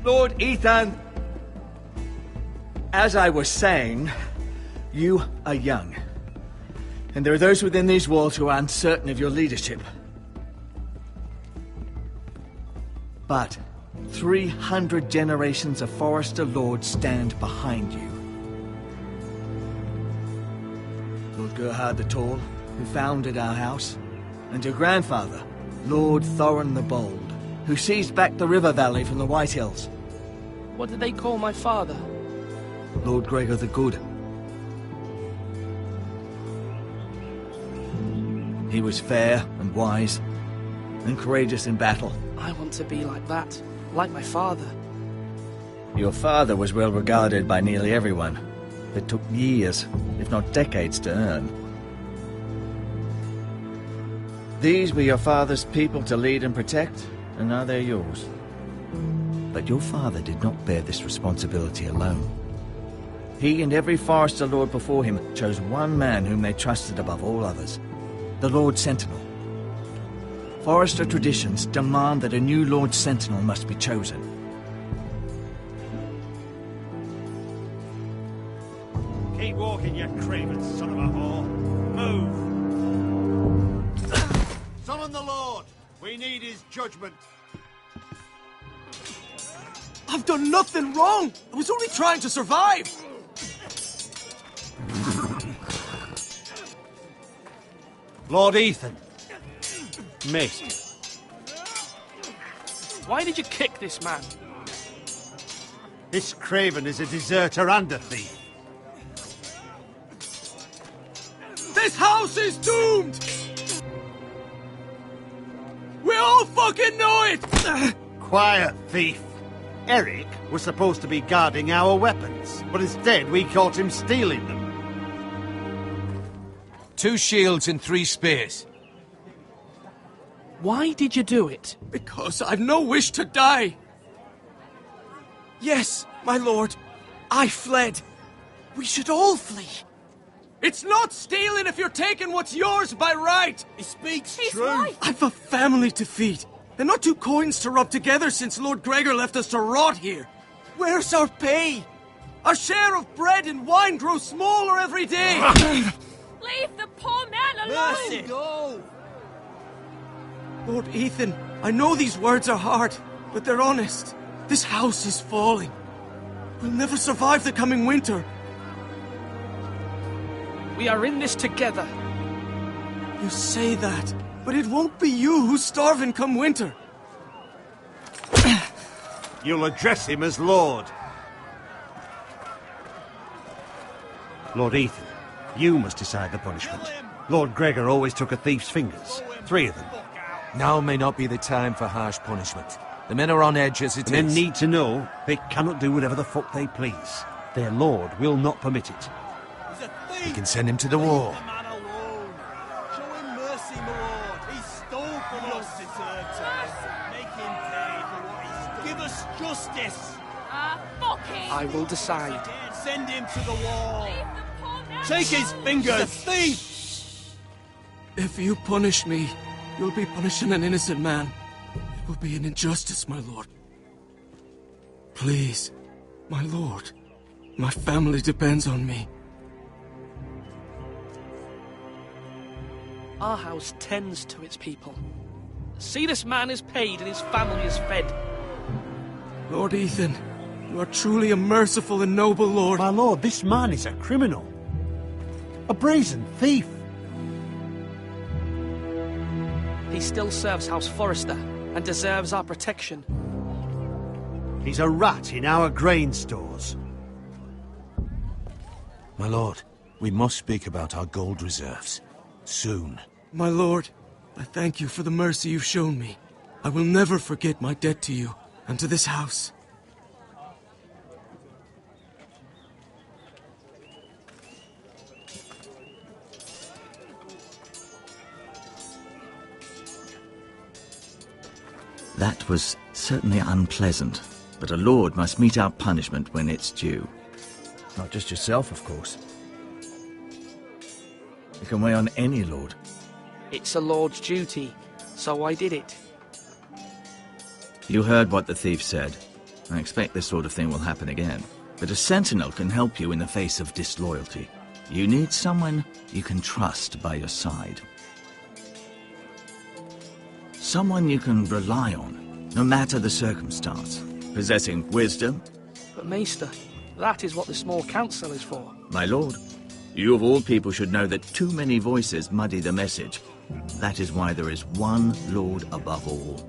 Lord Ethan, as I was saying, you are young. And there are those within these walls who are uncertain of your leadership. But 300 generations of Forester Lords stand behind you. Lord Gerhard the Tall, who founded our house, and your grandfather, Lord Thorin the Bold, who seized back the river valley from the White Hills. What did they call my father? Lord Gregor the Good. He was fair and wise, and courageous in battle. I want to be like that, like my father. Your father was well regarded by nearly everyone. It took years, if not decades, to earn. These were your father's people to lead and protect, and now they're yours. But your father did not bear this responsibility alone. He and every Forester Lord before him chose one man whom they trusted above all others, the Lord Sentinel. Forester traditions demand that a new Lord Sentinel must be chosen. Keep walking, you craven son of a whore. Move! Summon the Lord! We need his judgment. I've done nothing wrong! I was only trying to survive! Lord Ethan. Missed. Why did you kick this man? This craven is a deserter and a thief. This house is doomed! We all fucking know it! Quiet, thief. Eric was supposed to be guarding our weapons, but instead we caught him stealing them. 2 shields and 3 spears. Why did you do it? Because I've no wish to die. Yes, my lord, I fled. We should all flee. It's not stealing if you're taking what's yours by right. He speaks He's true. right. I've a family to feed, and not 2 coins to rub together since Lord Gregor left us to rot here. Where's our pay? Our share of bread and wine grows smaller every day. Leave the poor man alone! Mercy. Go. Lord Ethan, I know these words are hard, but they're honest. This house is falling. We'll never survive the coming winter. We are in this together. You say that, but it won't be you who's starving come winter. You'll address him as Lord. Lord Ethan, you must decide the punishment. Lord Gregor always took a thief's fingers. 3 of them. Now may not be the time for harsh punishment. The men are on edge as it is. Men need to know they cannot do whatever the fuck they please. Their lord will not permit it. We can send him to the war. Show him mercy, my lord. He stole from us. Make him pay for what he stole. Give us justice. Fuck him! I will decide. Send him to the wall. Leave the poor man Take his alone! fingers. The thief. If you punish me, you'll be punishing an innocent man. It will be an injustice, my lord. Please, my lord. My family depends on me. Our house tends to its people. See, this man is paid and his family is fed. Lord Ethan, you are truly a merciful and noble lord. My lord, this man is a criminal. A brazen thief. He still serves House Forester and deserves our protection. He's a rat in our grain stores. My lord, we must speak about our gold reserves. Soon. My lord, I thank you for the mercy you've shown me. I will never forget my debt to you and to this house. That was certainly unpleasant, but a lord must mete out punishment when it's due. Not just yourself, of course. It can weigh on any lord. It's a lord's duty, so I did it. You heard what the thief said. I expect this sort of thing will happen again. But a sentinel can help you in the face of disloyalty. You need someone you can trust by your side. Someone you can rely on, no matter the circumstance. Possessing wisdom. But Maester, that is what the small council is for. My lord, you of all people should know that too many voices muddy the message. That is why there is one lord above all.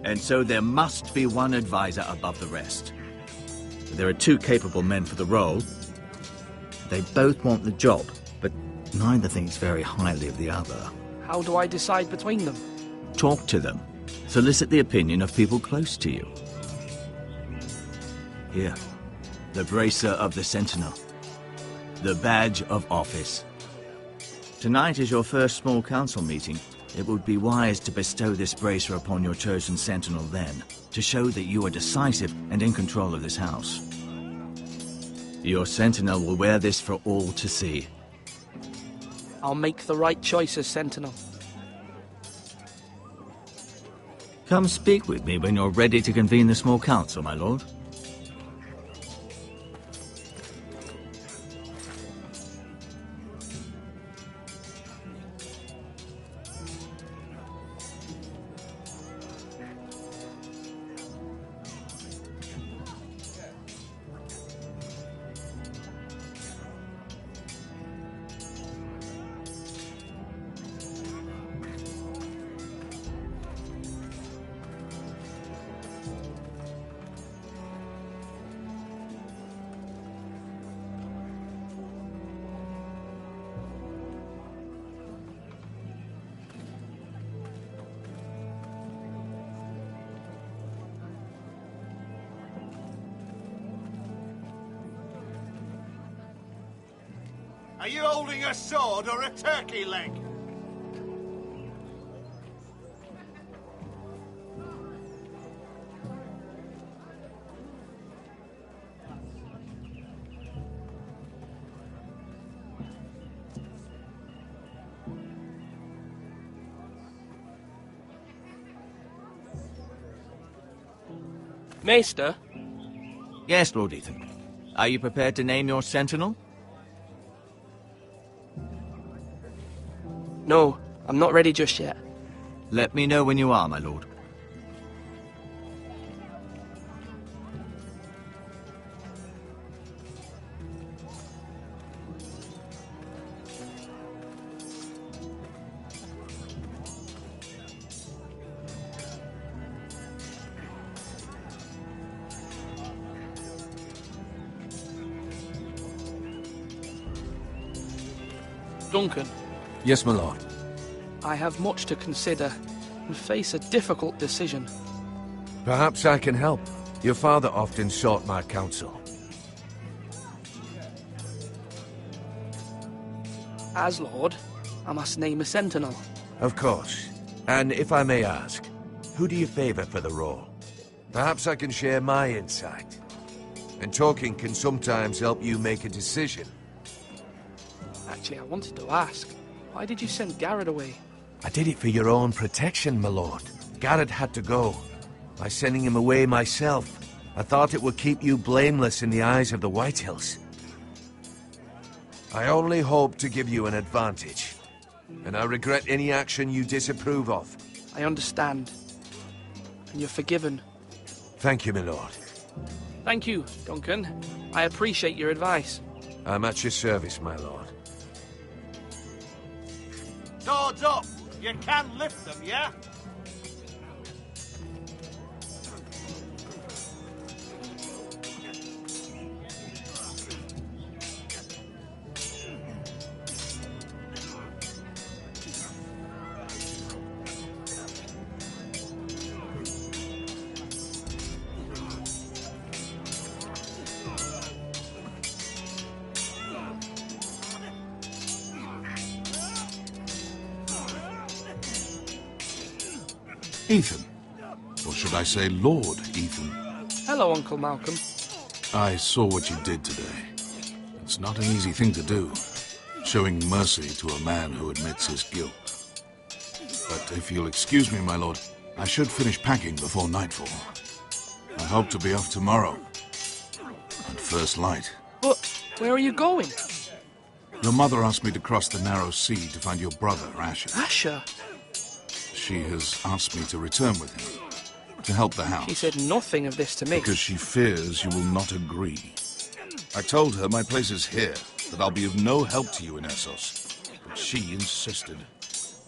And so there must be one advisor above the rest. There are two capable men for the role. They both want the job, but neither thinks very highly of the other. How do I decide between them? Talk to them. Solicit the opinion of people close to you. Here, the bracer of the Sentinel. The badge of office. Tonight is your first small council meeting. It would be wise to bestow this bracer upon your chosen Sentinel then, to show that you are decisive and in control of this house. Your Sentinel will wear this for all to see. I'll make the right choice as Sentinel. Come speak with me when you're ready to convene the small council, my lord. Are you holding a sword or a turkey leg? Maester? Yes, Lord Ethan. Are you prepared to name your Sentinel? No, I'm not ready just yet. Let me know when you are, my lord. Duncan, Yes, my lord. I have much to consider and face a difficult decision. Perhaps I can help. Your father often sought my counsel. As Lord, I must name a Sentinel. Of course. And if I may ask, who do you favor for the role? Perhaps I can share my insight. And talking can sometimes help you make a decision. Actually, I wanted to ask, why did you send Garrett away? I did it for your own protection, my lord. Garrett had to go. By sending him away myself, I thought it would keep you blameless in the eyes of the Whitehills. I only hope to give you an advantage, and I regret any action you disapprove of. I understand. And you're forgiven. Thank you, my lord. Thank you, Duncan. I appreciate your advice. I'm at your service, my lord. Swords up! You can lift them, yeah? Ethan. Or should I say Lord Ethan? Hello, Uncle Malcolm. I saw what you did today. It's not an easy thing to do, showing mercy to a man who admits his guilt. But if you'll excuse me, my lord, I should finish packing before nightfall. I hope to be off tomorrow. At first light. But where are you going? Your mother asked me to cross the narrow sea to find your brother, Asher. Asher? She has asked me to return with him, to help the house. She said nothing of this to me. Because she fears you will not agree. I told her my place is here, that I'll be of no help to you in Essos. But she insisted.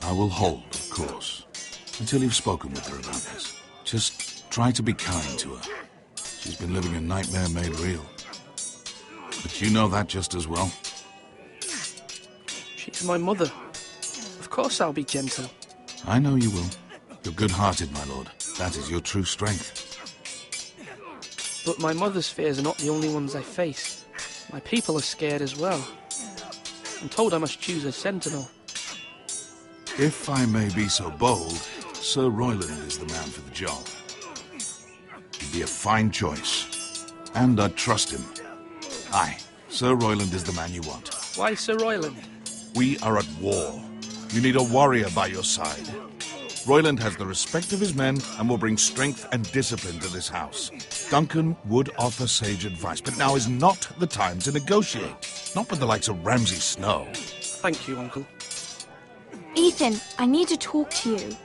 I will hold, of course, until you've spoken with her about this. Just try to be kind to her. She's been living a nightmare made real. But you know that just as well. She's my mother. Of course I'll be gentle. I know you will. You're good-hearted, my lord. That is your true strength. But my mother's fears are not the only ones I face. My people are scared as well. I'm told I must choose a sentinel. If I may be so bold, Sir Royland is the man for the job. He'd be a fine choice. And I'd trust him. Aye, Sir Royland is the man you want. Why Sir Royland? We are at war. You need a warrior by your side. Royland has the respect of his men and will bring strength and discipline to this house. Duncan would offer sage advice, but now is not the time to negotiate. Not with the likes of Ramsay Snow. Thank you, Uncle. Ethan, I need to talk to you.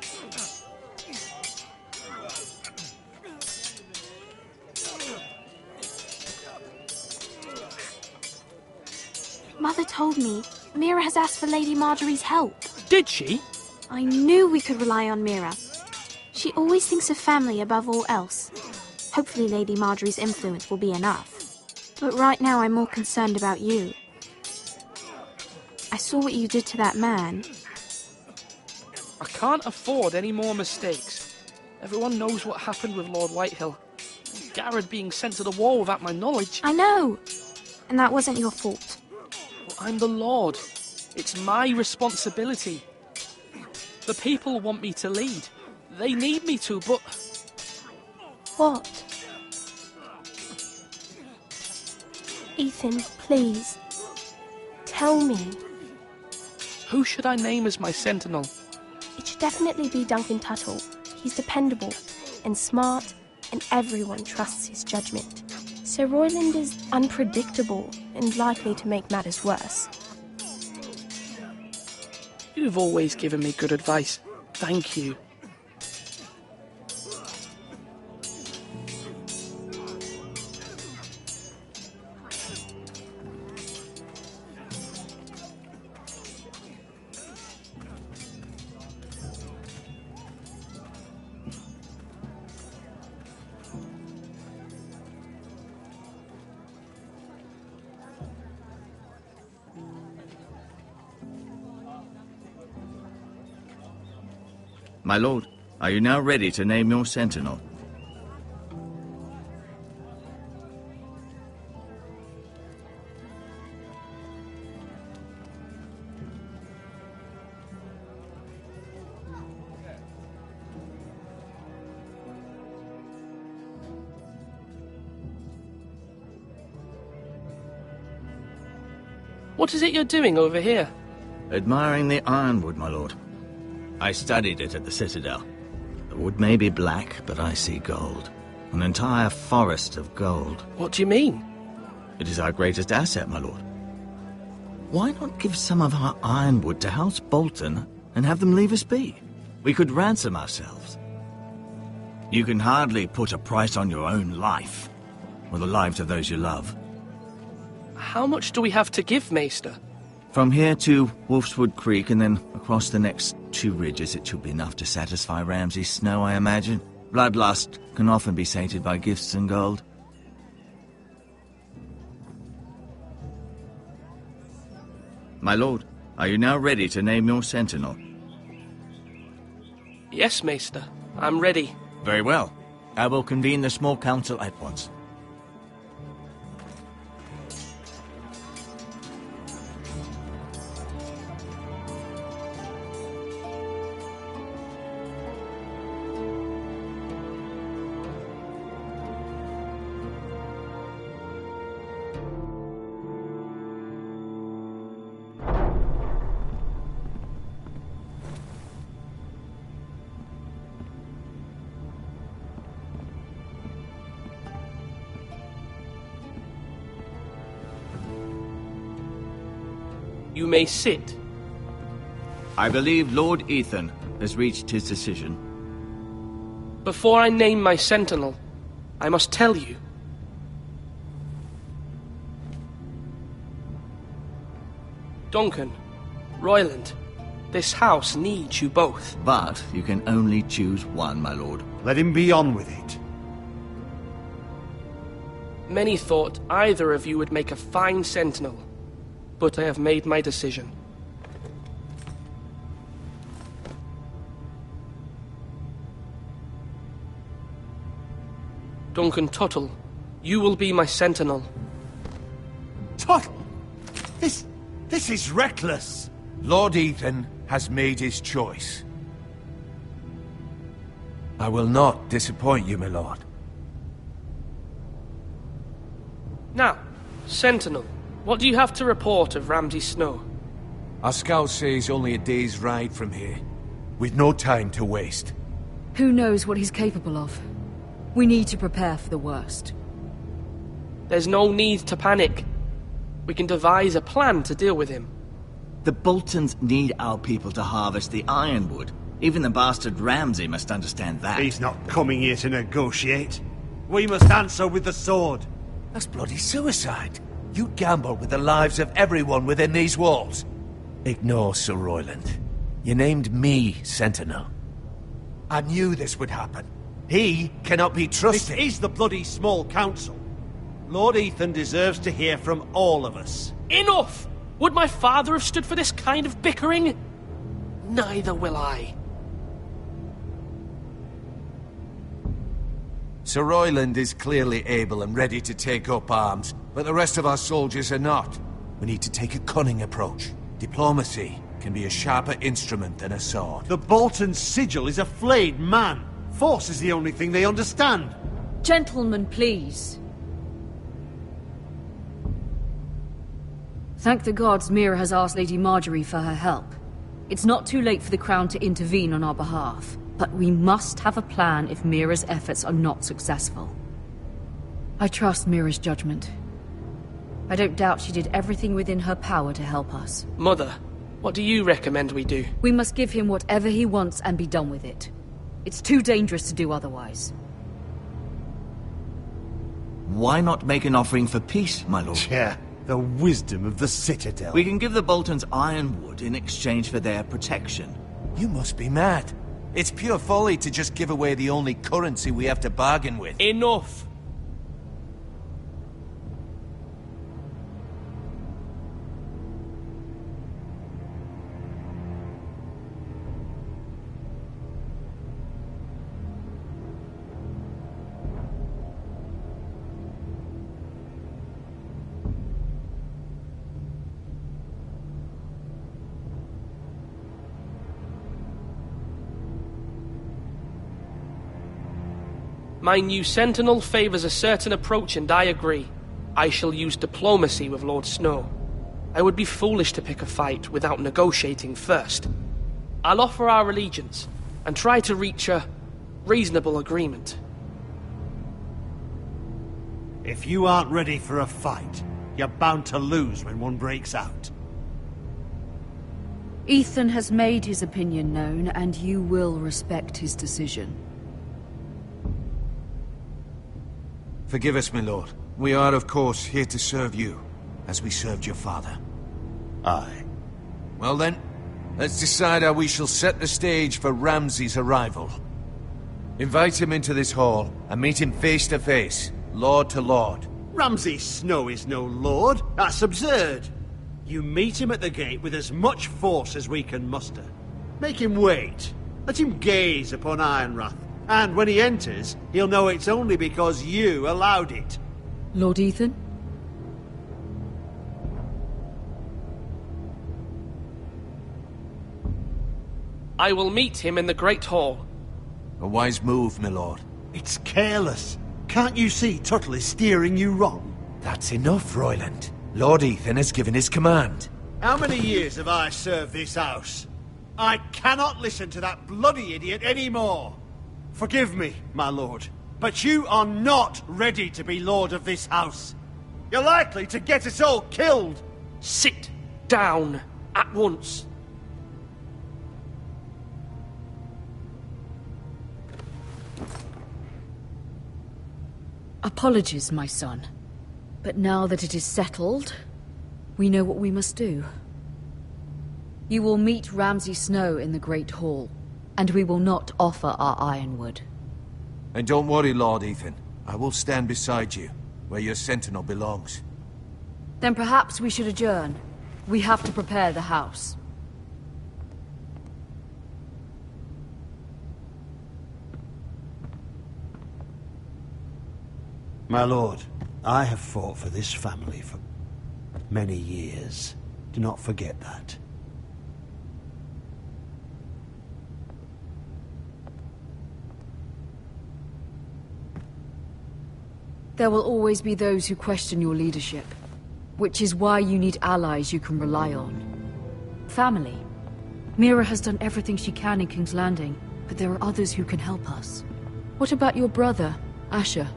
Mother told me Mira has asked for Lady Marjorie's help. Did she? I knew we could rely on Mira. She always thinks of family above all else. Hopefully Lady Marjorie's influence will be enough. But right now I'm more concerned about you. I saw what you did to that man. I can't afford any more mistakes. Everyone knows what happened with Lord Whitehill. Garrett being sent to the war without my knowledge. I know. And that wasn't your fault. Well, I'm the Lord. It's my responsibility. The people want me to lead. They need me to, but... What? Ethan, please. Tell me. Who should I name as my sentinel? It should definitely be Duncan Tuttle. He's dependable and smart, and everyone trusts his judgment. Sir Royland is unpredictable and likely to make matters worse. You've always given me good advice. Thank you. My lord, are you now ready to name your sentinel? What is it you're doing over here? Admiring the ironwood, my lord. I studied it at the Citadel. The wood may be black, but I see gold. An entire forest of gold. What do you mean? It is our greatest asset, my lord. Why not give some of our ironwood to House Bolton and have them leave us be? We could ransom ourselves. You can hardly put a price on your own life, or the lives of those you love. How much do we have to give, Maester? From here to Wolfswood Creek and then across the next 2 ridges, it should be enough to satisfy Ramsay Snow, I imagine. Bloodlust can often be sated by gifts and gold. My lord, are you now ready to name your sentinel? Yes, Maester. I'm ready. Very well. I will convene the small council at once. You may sit. I believe Lord Ethan has reached his decision. Before I name my sentinel, I must tell you. Duncan, Royland, this house needs you both. But you can only choose one, my lord. Let him be on with it. Many thought either of you would make a fine sentinel, but I have made my decision. Duncan Tuttle, you will be my sentinel. Tuttle? This is reckless. Lord Ethan has made his choice. I will not disappoint you, my lord. Now, sentinel, what do you have to report of Ramsay Snow? Our scouts say he's only a day's ride from here. We've no time to waste. Who knows what he's capable of? We need to prepare for the worst. There's no need to panic. We can devise a plan to deal with him. The Boltons need our people to harvest the ironwood. Even the bastard Ramsay must understand that. He's not coming here to negotiate. We must answer with the sword. That's bloody suicide. You gamble with the lives of everyone within these walls. Ignore Sir Royland. You named me Sentinel. I knew this would happen. He cannot be trusted. This is the bloody small council. Lord Ethan deserves to hear from all of us. Enough! Would my father have stood for this kind of bickering? Neither will I. Sir Royland is clearly able and ready to take up arms, but the rest of our soldiers are not. We need to take a cunning approach. Diplomacy can be a sharper instrument than a sword. The Bolton sigil is a flayed man. Force is the only thing they understand. Gentlemen, please. Thank the gods Mira has asked Lady Marjorie for her help. It's not too late for the Crown to intervene on our behalf, but we must have a plan if Mira's efforts are not successful. I trust Mira's judgment. I don't doubt she did everything within her power to help us. Mother, what do you recommend we do? We must give him whatever he wants and be done with it. It's too dangerous to do otherwise. Why not make an offering for peace, my lord? Yeah, the wisdom of the Citadel. We can give the Boltons ironwood in exchange for their protection. You must be mad. It's pure folly to just give away the only currency we have to bargain with. Enough! My new sentinel favors a certain approach, and I agree. I shall use diplomacy with Lord Snow. I would be foolish to pick a fight without negotiating first. I'll offer our allegiance, and try to reach a reasonable agreement. If you aren't ready for a fight, you're bound to lose when one breaks out. Ethan has made his opinion known, and you will respect his decision. Forgive us, my lord. We are, of course, here to serve you, as we served your father. Aye. Well then, let's decide how we shall set the stage for Ramsay's arrival. Invite him into this hall, and meet him face to face, lord to lord. Ramsay Snow is no lord. That's absurd. You meet him at the gate with as much force as we can muster. Make him wait. Let him gaze upon Ironrath. And when he enters, he'll know it's only because you allowed it. Lord Ethan? I will meet him in the Great Hall. A wise move, my lord. It's careless. Can't you see Tuttle is steering you wrong? That's enough, Royland. Lord Ethan has given his command. How many years have I served this house? I cannot listen to that bloody idiot anymore. Forgive me, my lord, but you are not ready to be lord of this house. You're likely to get us all killed. Sit! down at once. Apologies, my son. But now that it is settled, we know what we must do. You will meet Ramsay Snow in the Great Hall, and we will not offer our ironwood. And don't worry, Lord Ethan. I will stand beside you, where your sentinel belongs. Then perhaps we should adjourn. We have to prepare the house. My lord, I have fought for this family for many years. Do not forget that. There will always be those who question your leadership, which is why you need allies you can rely on. Family. Mira has done everything she can in King's Landing, but there are others who can help us. What about your brother, Asher?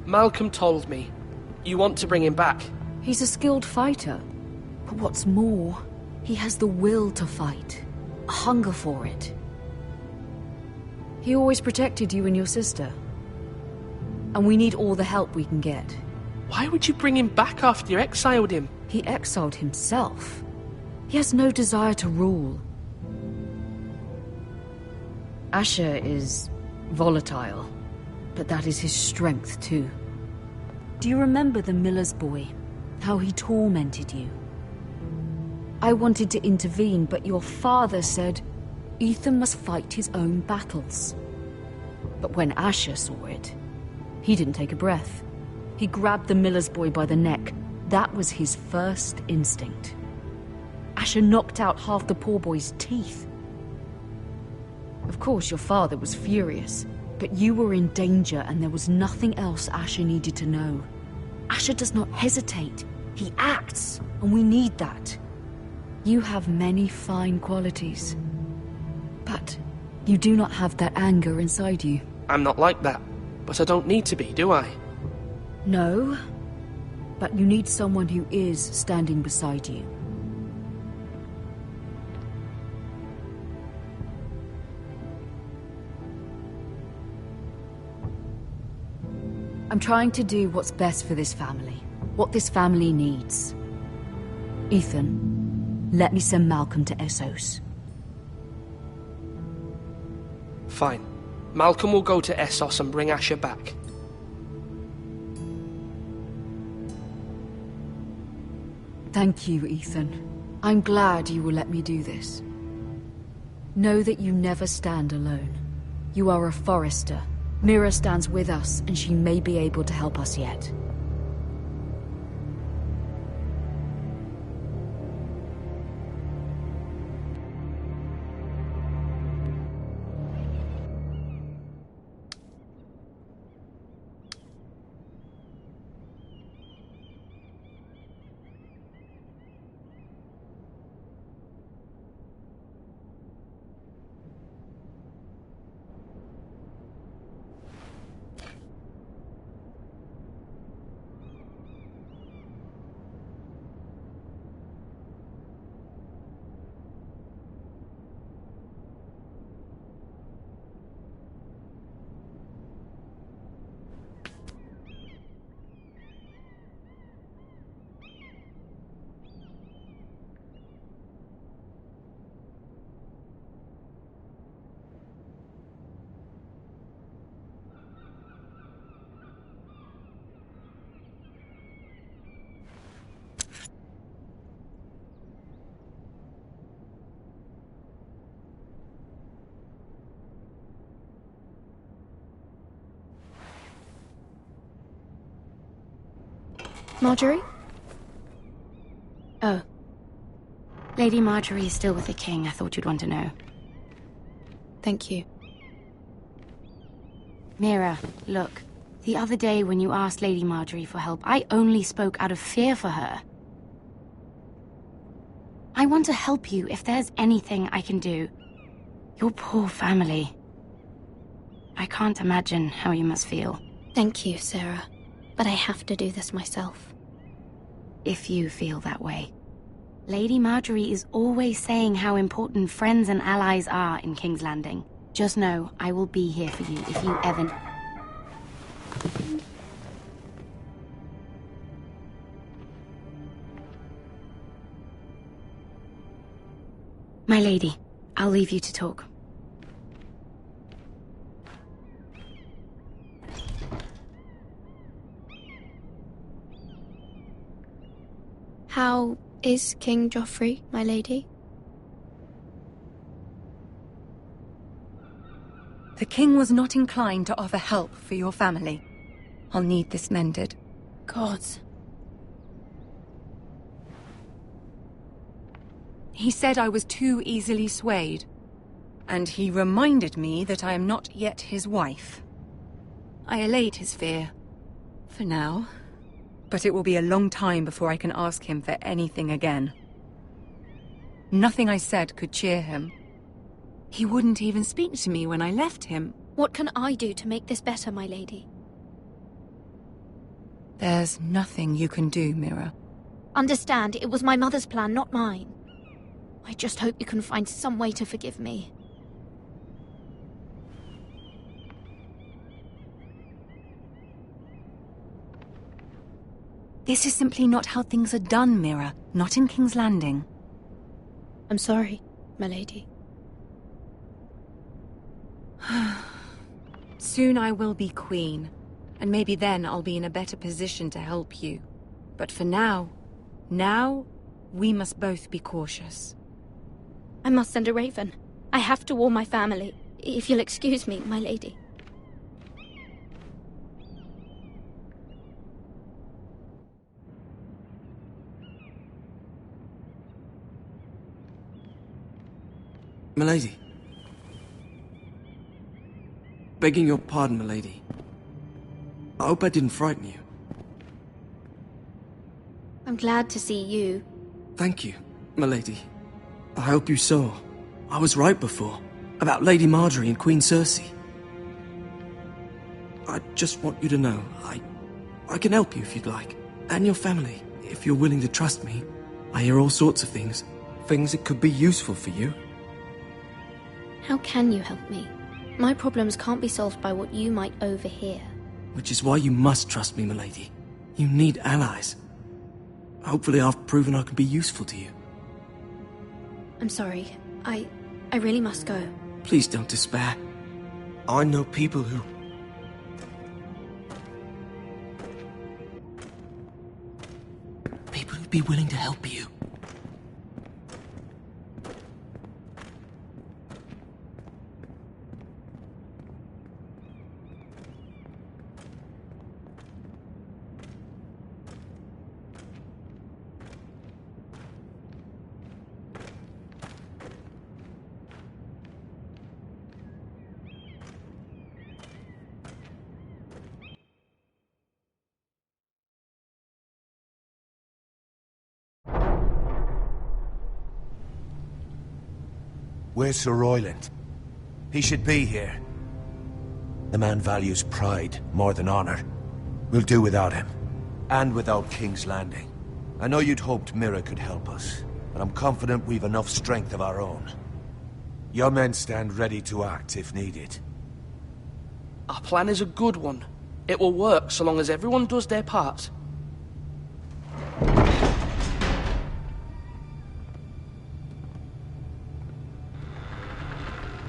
Malcolm told me. You want to bring him back? He's a skilled fighter. But what's more, he has the will to fight. A hunger for it. He always protected you and your sister. And we need all the help we can get. Why would you bring him back after you exiled him? He exiled himself. He has no desire to rule. Asher is volatile, but that is his strength too. Do you remember the miller's boy? How he tormented you? I wanted to intervene, but your father said Ethan must fight his own battles. But when Asher saw it, he didn't take a breath. He grabbed the miller's boy by the neck. That was his first instinct. Asher knocked out half the poor boy's teeth. Of course, your father was furious, but you were in danger and there was nothing else Asher needed to know. Asher does not hesitate. He acts, and we need that. You have many fine qualities, but you do not have that anger inside you. I'm not like that, but I don't need to be, do I? No, but you need someone who is standing beside you. I'm trying to do what's best for this family, what this family needs. Ethan, let me send Malcolm to Essos. Fine. Malcolm will go to Essos and bring Asher back. Thank you, Ethan. I'm glad you will let me do this. Know that you never stand alone. You are a Forester. Mira stands with us, and she may be able to help us yet. Marjorie? Oh. Lady Marjorie is still with the king. I thought you'd want to know. Thank you. Mira, look. The other day when you asked Lady Marjorie for help, I only spoke out of fear for her. I want to help you if there's anything I can do. Your poor family. I can't imagine how you must feel. Thank you, Sarah. But I have to do this myself. If you feel that way. Lady Marjorie is always saying how important friends and allies are in King's Landing. Just know, I will be here for you if you ever... My lady, I'll leave you to talk. How is King Joffrey, my lady? The king was not inclined to offer help for your family. I'll need this mended. Gods. He said I was too easily swayed. And he reminded me that I am not yet his wife. I allayed his fear. For now. But it will be a long time before I can ask him for anything again. Nothing I said could cheer him. He wouldn't even speak to me when I left him. What can I do to make this better, my lady? There's nothing you can do, Mira. Understand, it was my mother's plan, not mine. I just hope you can find some way to forgive me. This is simply not how things are done, Mira. Not in King's Landing. I'm sorry, my lady. Soon I will be queen, and maybe then I'll be in a better position to help you. But for now, we must both be cautious. I must send a raven. I have to warn my family. If you'll excuse me, my lady. Milady. Begging your pardon, milady. I hope I didn't frighten you. I'm glad to see you. Thank you, milady. I hope you saw. I was right before. About Lady Marjorie and Queen Cersei. I just want you to know, I can help you if you'd like. And your family, if you're willing to trust me. I hear all sorts of things. Things that could be useful for you. How can you help me? My problems can't be solved by what you might overhear. Which is why you must trust me, milady. You need allies. Hopefully I've proven I can be useful to you. I'm sorry. I really must go. Please don't despair. I know people who... People who'd be willing to help you. Where's Sir Royland? He should be here. The man values pride more than honor. We'll do without him. And without King's Landing. I know you'd hoped Mira could help us, but I'm confident we've enough strength of our own. Your men stand ready to act if needed. Our plan is a good one. It will work so long as everyone does their part.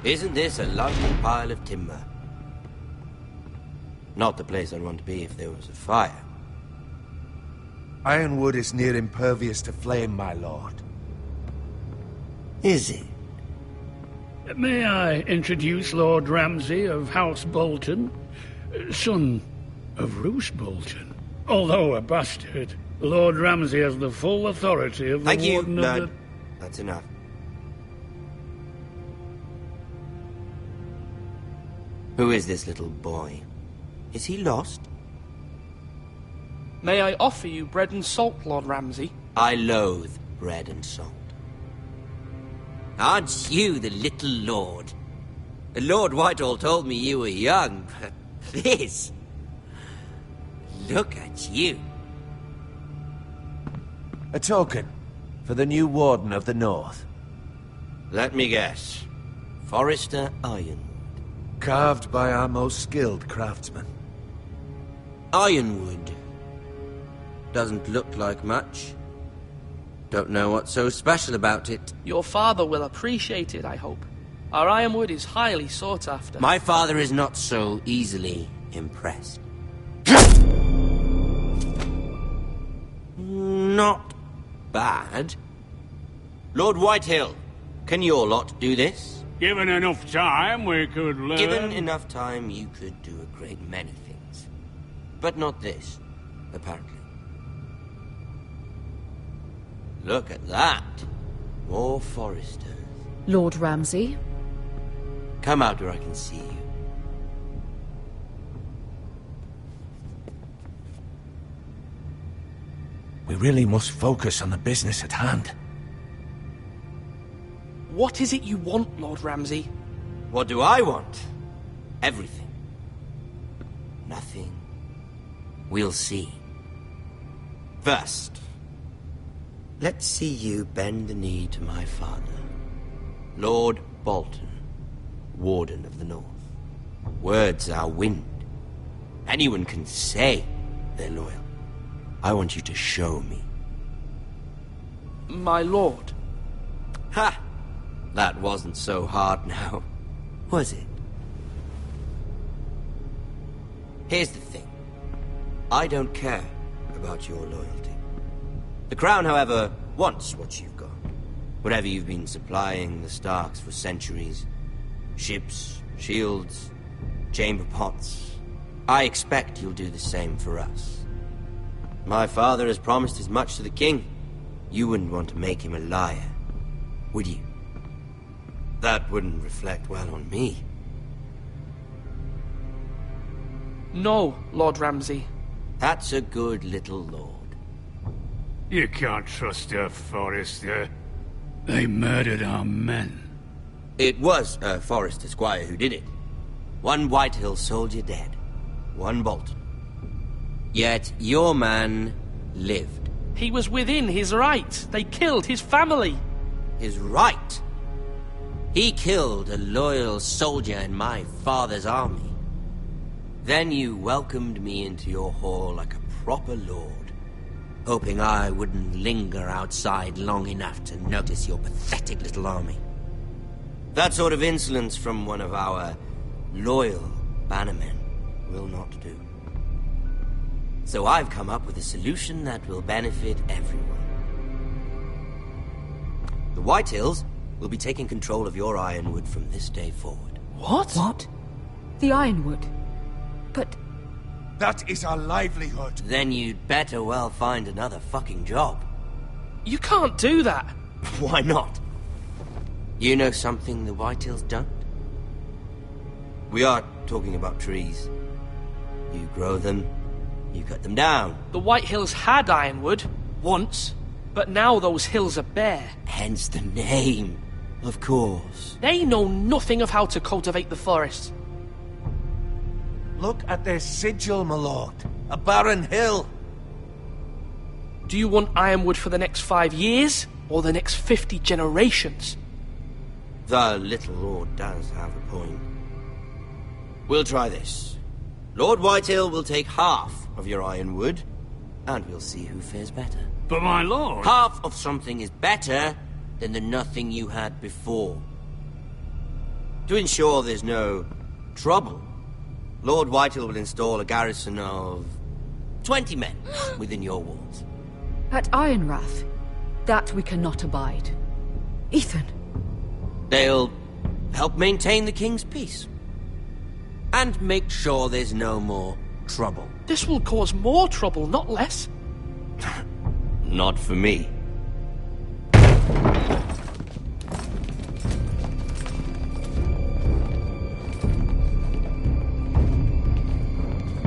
Isn't this a lovely pile of timber? Not the place I'd want to be if there was a fire. Ironwood is near impervious to flame, my lord. Is it? May I introduce Lord Ramsay of House Bolton, son of Roose Bolton. Although a bastard, Lord Ramsay has the full authority of the Thank you, Warden of Lord. the... That's enough. Who is this little boy? Is he lost? May I offer you bread and salt, Lord Ramsay? I loathe bread and salt. Aren't you the little lord? Lord Whitehall told me you were young, but this... Look at you. A token. for the new Warden of the North. Let me guess. Forrester Ironwood. Carved by our most skilled craftsmen. Ironwood. Doesn't look like much. Don't know what's so special about it. Your father will appreciate it, I hope. Our ironwood is highly sought after. My father is not so easily impressed. Not bad. Lord Whitehill, can your lot do this? Given enough time, we could learn... Given enough time, you could do a great many things. But not this, apparently. Look at that. More Forresters. Lord Ramsay? Come out where I can see you. We really must focus on the business at hand. What is it you want, Lord Ramsay? What do I want? Everything. Nothing. We'll see. First, let's see you bend the knee to my father, Lord Bolton, Warden of the North. Words are wind. Anyone can say they're loyal. I want you to show me. My lord. Ha! That wasn't so hard now, was it? Here's the thing. I don't care about your loyalty. The Crown, however, wants what you've got. Whatever you've been supplying the Starks for centuries. Ships, shields, chamber pots. I expect you'll do the same for us. My father has promised as much to the king. You wouldn't want to make him a liar, would you? That wouldn't reflect well on me. No, Lord Ramsay. That's a good little lord. You can't trust her, Forrester. They murdered our men. It was a Forrester squire who did it. One Whitehill soldier dead. One Bolton. Yet your man lived. He was within his right. They killed his family. His right? He killed a loyal soldier in my father's army. Then you welcomed me into your hall like a proper lord, hoping I wouldn't linger outside long enough to notice your pathetic little army. That sort of insolence from one of our loyal bannermen will not do. So I've come up with a solution that will benefit everyone. The Whitehills will be taking control of your ironwood from this day forward. What? What? The ironwood? But... That is our livelihood. Then you'd better well find another fucking job. You can't do that. Why not? You know something the Whitehills don't? We are talking about trees. You grow them, you cut them down. The Whitehills had ironwood, once, but now those hills are bare. Hence the name, of course. They know nothing of how to cultivate the forest. Look at their sigil, my lord. A barren hill. Do you want ironwood for the next 5 years, or the next 50 generations? The little lord does have a point. We'll try this. Lord Whitehill will take half of your ironwood, and we'll see who fares better. But my lord... Half of something is better than the nothing you had before. To ensure there's no trouble, Lord Whitehill will install a garrison of 20 men within your walls. At Ironrath, that we cannot abide. Ethan. They'll help maintain the king's peace. And make sure there's no more trouble. This will cause more trouble, not less. Not for me.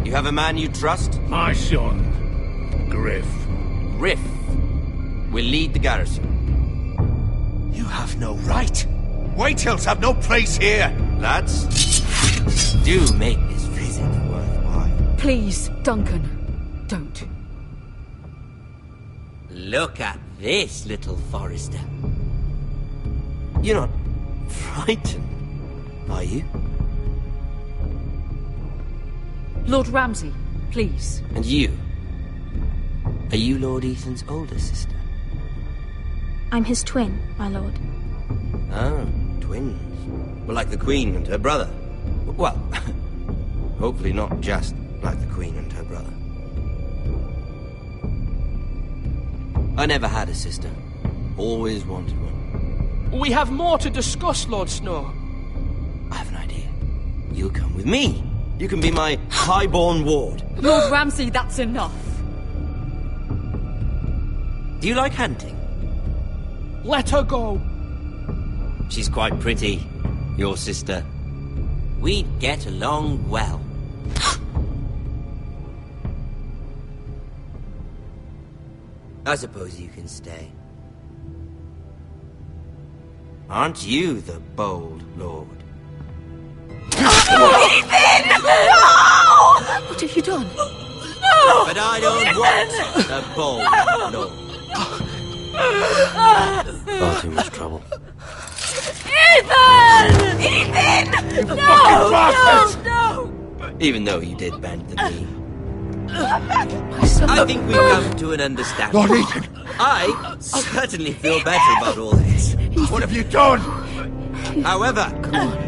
You have a man you trust? My son, Griff. Griff will lead the garrison. You have no right. Whitehills have no place here. Lads, do make this visit worthwhile. Please, Duncan, don't. Look at this, little Forester. You're not frightened, are you? Lord Ramsay, please. And you? Are you Lord Ethan's older sister? I'm his twin, my lord. Oh, twins. Well, like the Queen and her brother. Well, hopefully not just like the Queen and her brother. I never had a sister. Always wanted one. We have more to discuss, Lord Snow. I have an idea. You'll come with me. You can be my highborn ward. Lord Ramsay, that's enough. Do you like hunting? Let her go. She's quite pretty, your sister. We'd get along well. I suppose you can stay. Aren't you the bold lord? Ethan! No! What have you done? No! But I don't want a bold lord. Far too much trouble. Ethan! Ethan! No! No! Even though you did bend the knee. I think we've come to an understanding. Lord Ethan! I certainly feel better about all this. What have you done? However,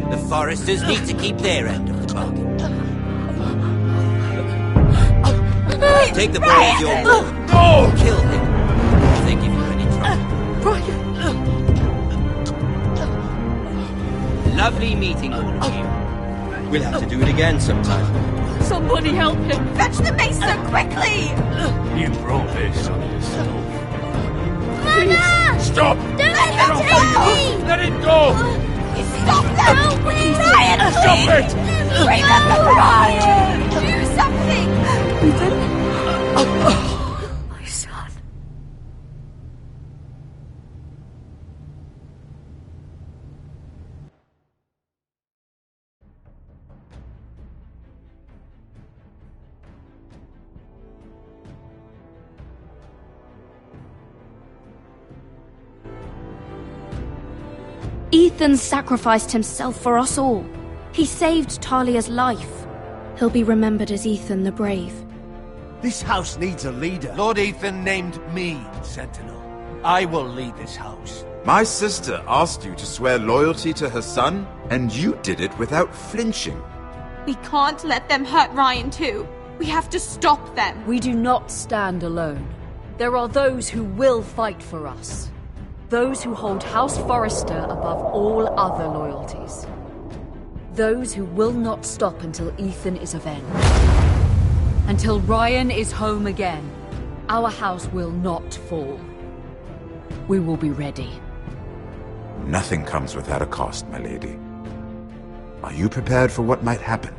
the Foresters need to keep their end of the bargain. Take the boy as your ward. No! Kill him if they give you any trouble. Lovely meeting all of you. We'll have to do it again sometime. Somebody help him! Fetch the maester quickly! You brought this on yourself. Mama! Stop! Don't let him take me! Let it go! Stop them! No, please! Ryan, Stop please! it! Remember Ryan! Do something! Ethan? My son. Ethan sacrificed himself for us all. He saved Talia's life. He'll be remembered as Ethan the Brave. This house needs a leader. Lord Ethan named me Sentinel. I will lead this house. My sister asked you to swear loyalty to her son, and you did it without flinching. We can't let them hurt Ryan too. We have to stop them. We do not stand alone. There are those who will fight for us. Those who hold House Forrester above all other loyalties. Those who will not stop until Ethan is avenged. Until Ryan is home again, our house will not fall. We will be ready. Nothing comes without a cost, my lady. Are you prepared for what might happen?